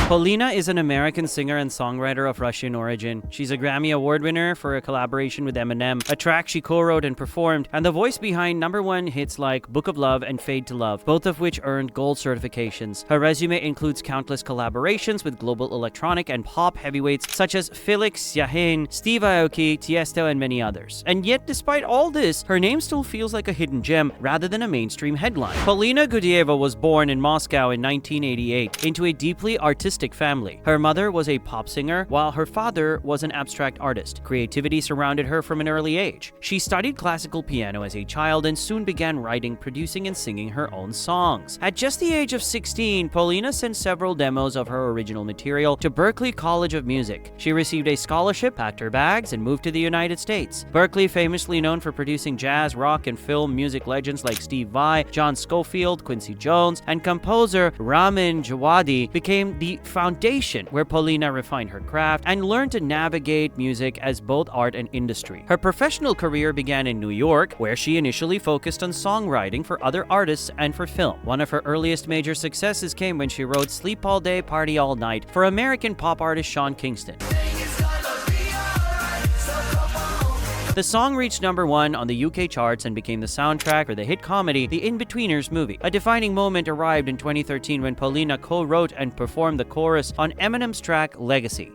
POLINA is an American singer and songwriter of Russian origin. She's a Grammy Award winner for a collaboration with Eminem, a track she co-wrote and performed, and the voice behind #1 hits like Book of Love and Fade to Love, both of which earned gold certifications. Her resume includes countless collaborations with global electronic and pop heavyweights such as Felix Jaehn, Steve Aoki, Tiesto, and many others. And yet, despite all this, her name still feels like a hidden gem rather than a mainstream headline. Polina Gudieva was born in Moscow in 1988 into a deeply artistic family. Her mother was a pop singer, while her father was an abstract artist. Creativity surrounded her from an early age. She studied classical piano as a child and soon began writing, producing, and singing her own songs. At just the age of 16, Polina sent several demos of her original material to Berklee College of Music. She received a scholarship, packed her bags, and moved to the United States. Berklee, famously known for producing jazz, rock, and film music legends like Steve Vai, John Scofield, Quincy Jones, and composer Ramin Djawadi, became the foundation where Polina refined her craft and learned to navigate music as both art and industry. Her professional career began in New York, where she initially focused on songwriting for other artists and for film. One of her earliest major successes came when she wrote Sleep All Day, Party All Night for American pop artist Kingston. The song reached #1 on the UK charts and became the soundtrack for the hit comedy The In-Betweeners movie. A defining moment arrived in 2013 when Polina co-wrote and performed the chorus on Eminem's track Legacy.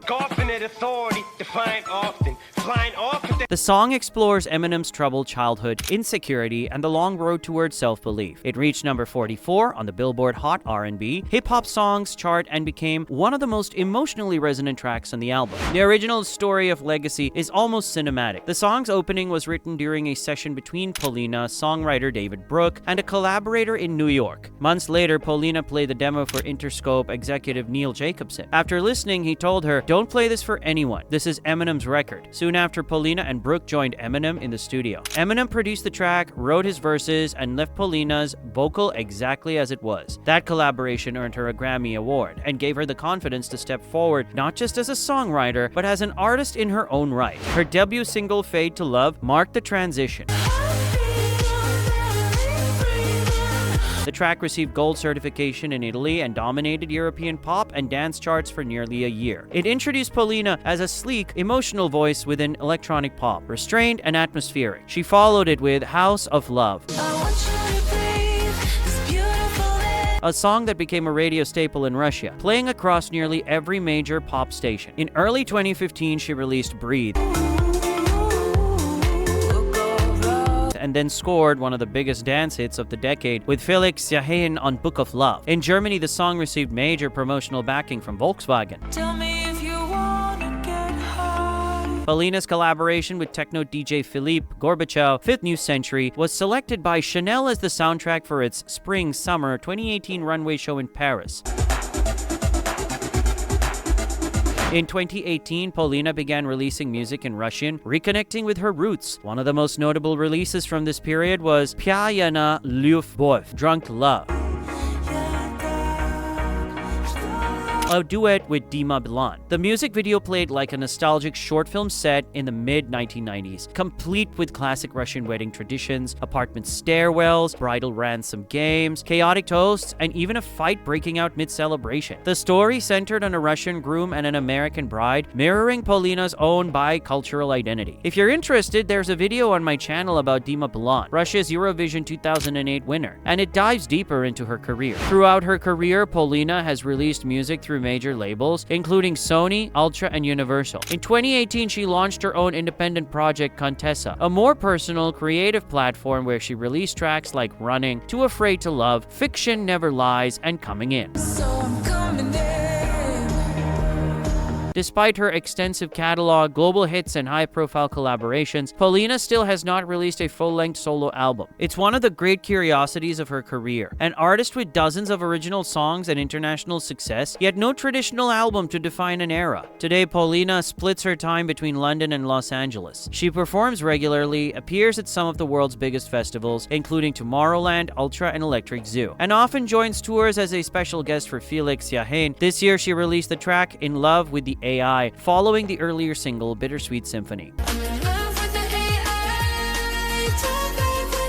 The song explores Eminem's troubled childhood, insecurity, and the long road towards self-belief. It reached number 44 on the Billboard Hot R&B Hip-Hop Songs chart and became one of the most emotionally resonant tracks on the album. The original story of Legacy is almost cinematic. The song's opening was written during a session between Polina, songwriter David Brooke, and a collaborator in New York. Months later, Polina played the demo for Interscope executive Neil Jacobson. After listening, he told her, "Don't play this for anyone. This is Eminem's record." Soon after, Polina and Brooke joined Eminem in the studio. Eminem produced the track, wrote his verses, and left Polina's vocal exactly as it was. That collaboration earned her a Grammy Award and gave her the confidence to step forward not just as a songwriter, but as an artist in her own right. Her debut single, Fade to Love, marked the transition. The track received gold certification in Italy and dominated European pop and dance charts for nearly a year. It introduced Polina as a sleek, emotional voice within electronic pop, restrained and atmospheric. She followed it with House of Love, a song that became a radio staple in Russia, playing across nearly every major pop station. In early 2015, she released Breathe, and then scored one of the biggest dance hits of the decade with Felix Jaehn on Book of Love. In Germany, the song received major promotional backing from Volkswagen. Tell me if you wanna get high. Polina's collaboration with techno DJ Philippe Gorbachev, Fifth New Century, was selected by Chanel as the soundtrack for its Spring-Summer 2018 runway show in Paris. In 2018, Polina began releasing music in Russian, reconnecting with her roots. One of the most notable releases from this period was Pyana Lyubov, Drunk Love, a duet with Dima Bilan. The music video played like a nostalgic short film set in the mid-1990s, complete with classic Russian wedding traditions, apartment stairwells, bridal ransom games, chaotic toasts, and even a fight breaking out mid-celebration. The story centered on a Russian groom and an American bride, mirroring Polina's own bicultural identity. If you're interested, there's a video on my channel about Dima Bilan, Russia's Eurovision 2008 winner, and it dives deeper into her career. Throughout her career, Polina has released music through major labels, including Sony, Ultra, and Universal. In 2018, she launched her own independent project, CONTESSA, a more personal, creative platform where she released tracks like Running, Too Afraid to Love, Fiction Never Lies, and Coming In. So I'm coming in. Despite her extensive catalog, global hits, and high-profile collaborations, Polina still has not released a full-length solo album. It's one of the great curiosities of her career. An artist with dozens of original songs and international success, yet no traditional album to define an era. Today, Polina splits her time between London and Los Angeles. She performs regularly, appears at some of the world's biggest festivals, including Tomorrowland, Ultra, and Electric Zoo, and often joins tours as a special guest for Felix Jaehn. This year, she released the track In Love with the AI, following the earlier single Bittersweet Symphony.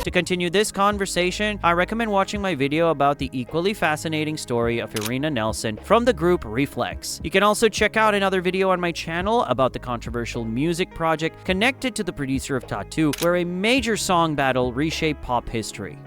To continue this conversation, I recommend watching my video about the equally fascinating story of Irina Nelson from the group Reflex. You can also check out another video on my channel about the controversial music project connected to the producer of Tattoo, where a major song battle reshaped pop history.